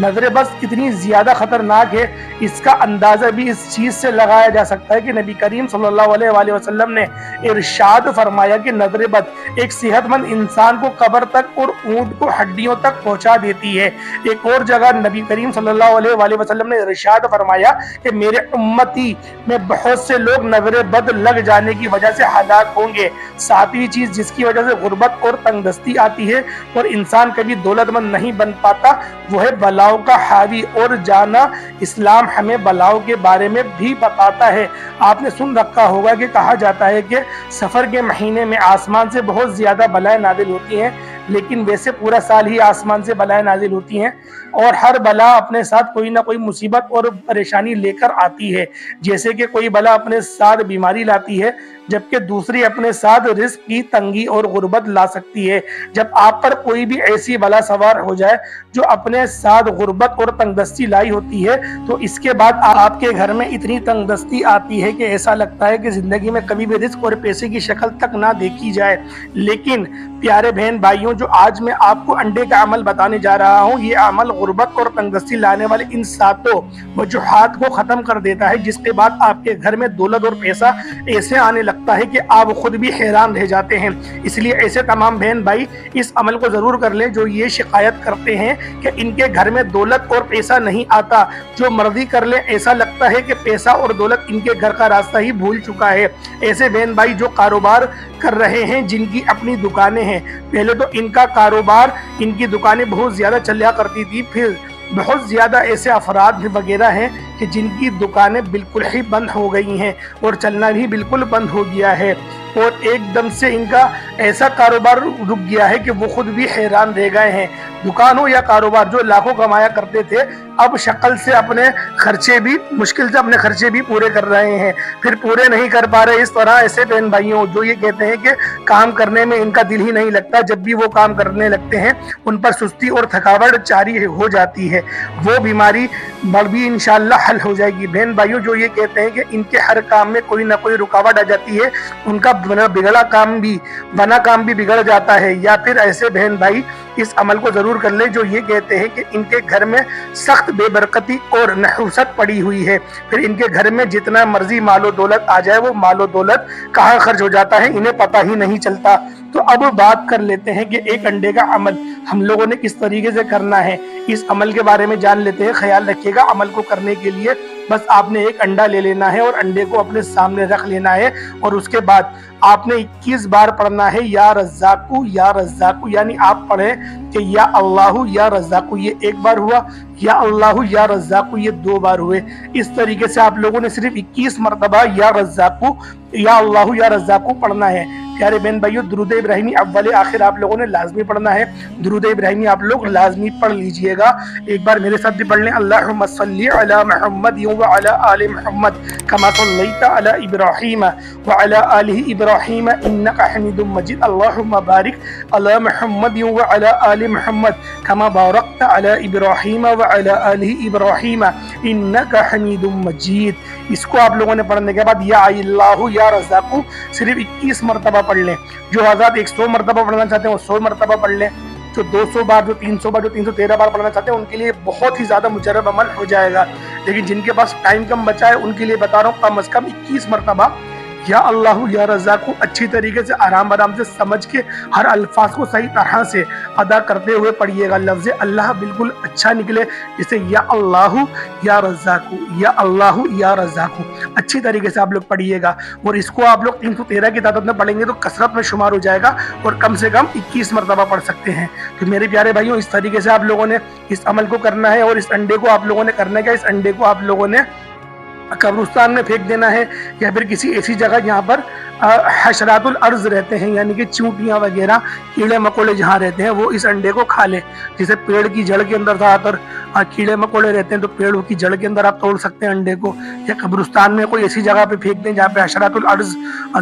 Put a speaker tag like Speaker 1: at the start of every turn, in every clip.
Speaker 1: نظر بد کتنی زیادہ خطرناک ہے اس کا اندازہ بھی اس چیز سے لگایا جا سکتا ہے کہ نبی کریم صلی اللہ علیہ وآلہ وسلم نے ارشاد فرمایا کہ نظر بد ایک صحت مند انسان کو قبر تک اور اونٹ کو ہڈیوں تک پہنچا دیتی ہے۔ ایک اور جگہ نبی کریم صلی اللہ علیہ وآلہ وسلم نے ارشاد فرمایا کہ میرے امتی میں بہت سے لوگ نظر بد لگ جانے کی وجہ سے ہلاک ہوں گے۔ ساتویں چیز جس کی وجہ سے غربت اور تنگ دستی آتی ہے اور انسان کبھی دولت مند نہیں بن پاتا وہ ہے بلاؤں کا حاوی اور جانا۔ اسلام ہمیں بلاؤں کے بارے میں بھی بتاتا ہے۔ آپ نے سن رکھا ہوگا کہ کہا جاتا ہے کہ سفر کے مہینے میں آسمان سے بہت زیادہ بلائیں نازل ہوتی ہیں، لیکن ویسے پورا سال ہی آسمان سے بلائیں نازل ہوتی ہیں اور ہر بلا اپنے ساتھ کوئی نہ کوئی مصیبت اور پریشانی لے کر آتی ہے۔ جیسے کہ کوئی بلا اپنے ساتھ بیماری لاتی ہے جبکہ دوسری اپنے ساتھ رزق کی تنگی اور غربت لا سکتی ہے۔ جب آپ پر کوئی بھی ایسی بلا سوار ہو جائے جو اپنے ساتھ غربت اور تنگ دستی لائی ہوتی ہے تو اس کے بعد آپ کے گھر میں اتنی تنگ دستی آتی ہے کہ ایسا لگتا ہے کہ زندگی میں کبھی بھی رزق اور پیسے کی شکل تک نہ دیکھی جائے۔ لیکن پیارے بہن بھائیوں، جو آج میں آپ کو انڈے کا عمل بتانے جا رہا ہوں، یہ عمل غربت اور تنگ دستی لانے والے ان ساتوں وجوہات کو ختم کر دیتا ہے، جس کے بعد آپ کے گھر میں دولت اور پیسہ ایسے آنے لگتا ہے کہ آپ خود بھی حیران رہ جاتے ہیں۔ اس لیے ایسے تمام بہن بھائی اس عمل کو ضرور کر لیں جو یہ شکایت کرتے ہیں کہ ان کے گھر میں دولت اور پیسہ نہیں آتا۔ جو مرضی کر لیں، ایسا لگتا ہے کہ پیسہ اور دولت ان کے گھر کا راستہ ہی بھول چکا ہے۔ ایسے بہن بھائی جو کاروبار کر رہے ہیں، جن کی اپنی دکانیں ہیں، پہلے تو ان کا کاروبار، ان کی دکانیں بہت زیادہ چلیا کرتی تھی، پھر بہت زیادہ ایسے افراد وغیرہ ہیں کہ جن کی دکانیں بالکل ہی بند ہو گئی ہیں اور چلنا بھی بالکل بند ہو گیا ہے، اور ایک دم سے ان کا ایسا کاروبار رک گیا ہے کہ وہ خود بھی حیران رہ گئے ہیں۔ دکان ہو یا کاروبار، جو لاکھوں کمایا کرتے تھے، اب شکل سے اپنے خرچے بھی مشکل سے اپنے خرچے بھی پورے کر رہے ہیں، پھر پورے نہیں کر پا رہے۔ اس طرح ایسے بہن بھائیوں جو یہ کہتے ہیں کہ کام کرنے میں ان کا دل ہی نہیں لگتا، جب بھی وہ کام کرنے لگتے ہیں ان پر سستی اور تھکاوٹ جاری ہو جاتی ہے، وہ بیماری بھی انشاءاللہ حل ہو جائے گی۔ بہن بھائیوں جو یہ کہتے ہیں کہ ان کے ہر کام میں کوئی نہ کوئی رکاوٹ آ جاتی ہے، ان کا بنا کام بھی بگڑ جاتا ہے، یا پھر ایسے بہن بھائی اس عمل کو ضرور کر لیں جو یہ کہتے ہیں کہ ان کے گھر میں سخت بے برکتی اور نحوست پڑی ہوئی ہے، پھر ان کے گھر میں جتنا مرضی مال و دولت آ جائے وہ مال و دولت کہاں خرچ ہو جاتا ہے انہیں پتہ ہی نہیں چلتا۔ تو اب بات کر لیتے ہیں کہ ایک انڈے کا عمل ہم لوگوں نے کس طریقے سے کرنا ہے، اس عمل کے بارے میں جان لیتے ہیں۔ خیال رکھیے گا، عمل کو کرنے کے لیے بس آپ نے ایک انڈا لے لینا ہے اور انڈے کو اپنے سامنے رکھ لینا ہے، اور اس کے بعد آپ نے 21 بار پڑھنا ہے یا رزاقو یا رزاقو، یعنی آپ پڑھیں کہ یا اللہ یا رزاقو، یہ ایک بار ہوا، یا اللہ یا رزاقو یہ 2 بار ہوئے۔ اس طریقے سے آپ لوگوں نے صرف 21 مرتبہ یا رزاقو یا اللہ یا رزاقو پڑھنا ہے۔ پیارے بہن بھائیو، درود ابراہیمی اول آخر آپ لوگوں نے لازمی پڑھنا ہے۔ درود ابراہیمی آپ لوگ لازمی پڑھ لیجئے گا۔ ایک بار میرے ساتھ بھی پڑھ لیں، اللہم صلی علی محمد وعلی آل محمد کما صلیت علی ابراہیم وعلی آل ابراہیم انک حمید مجید، اللہم بارک علی محمد وعلی آل محمد کما بارکت علی ابراہیم وعلی آل ابراہیم انک حمید مجید۔ اس کو آپ لوگوں نے پڑھنے کے بعد یا اللہ یا رزاقو صرف 21 مرتبہ پڑھ لیں۔ جو حضرات 100 مرتبہ پڑھنا چاہتے ہیں وہ 100 مرتبہ پڑھ لیں، جو 200 بار، جو 300 بار، جو 313 بار پڑھنا چاہتے ہیں ان کے لیے بہت ہی زیادہ مجرب عمل ہو جائے گا، لیکن جن کے پاس ٹائم کم بچا ہے ان کے لیے بتا رہا ہوں کم از کم 21 مرتبہ یا اللہ یا رزاقو اچھی طریقے سے آرام سے سمجھ کے ہر الفاظ کو صحیح طرح سے ادا کرتے ہوئے پڑھیے گا۔ لفظ اللہ بالکل اچھا نکلے، جیسے یا اللہ یا رزاقو، یا اللہ یا رزاقو، اچھی طریقے سے آپ لوگ پڑھیے گا، اور اس کو آپ لوگ 313 کی تعداد میں پڑھیں گے تو کثرت میں شمار ہو جائے گا، اور کم سے کم 21 مرتبہ پڑھ سکتے ہیں۔ تو میرے پیارے بھائیوں، اس طریقے سے آپ لوگوں نے اس عمل کو کرنا ہے، اور اس انڈے کو آپ لوگوں نے کرنا ہے کیا، اس انڈے کو آپ لوگوں نے قبرستان میں پھینک دینا ہے، یا پھر کسی ایسی جگہ جہاں پر حشرات الارض رہتے ہیں، یعنی کہ چونٹیاں وغیرہ، کیڑے مکوڑے جہاں رہتے ہیں وہ اس انڈے کو کھا لیں۔ جیسے پیڑ کی جڑ کے اندر زیادہ تر کیڑے مکوڑے رہتے ہیں تو پیڑوں کی جڑ کے اندر آپ توڑ سکتے ہیں انڈے کو، یا قبرستان میں کوئی ایسی جگہ پہ پھینک دیں جہاں پہ حشرات الارض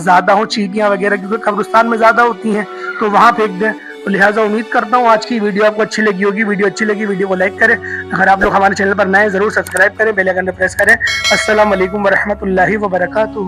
Speaker 1: زیادہ ہوں، چیٹیاں وغیرہ، کیونکہ قبرستان میں زیادہ ہوتی ہیں تو وہاں پھینک دیں۔ تو لہٰذا امید کرتا ہوں آج کی ویڈیو آپ کو اچھی لگی ہوگی۔ ویڈیو اچھی لگی ویڈیو کو لائک کریں، اگر آپ لوگ ہمارے چینل پر نئے ضرور سبسکرائب کریں، بیل آئیکن پہ پریس کریں۔ السلام علیکم ورحمۃ اللہ وبرکاتہ۔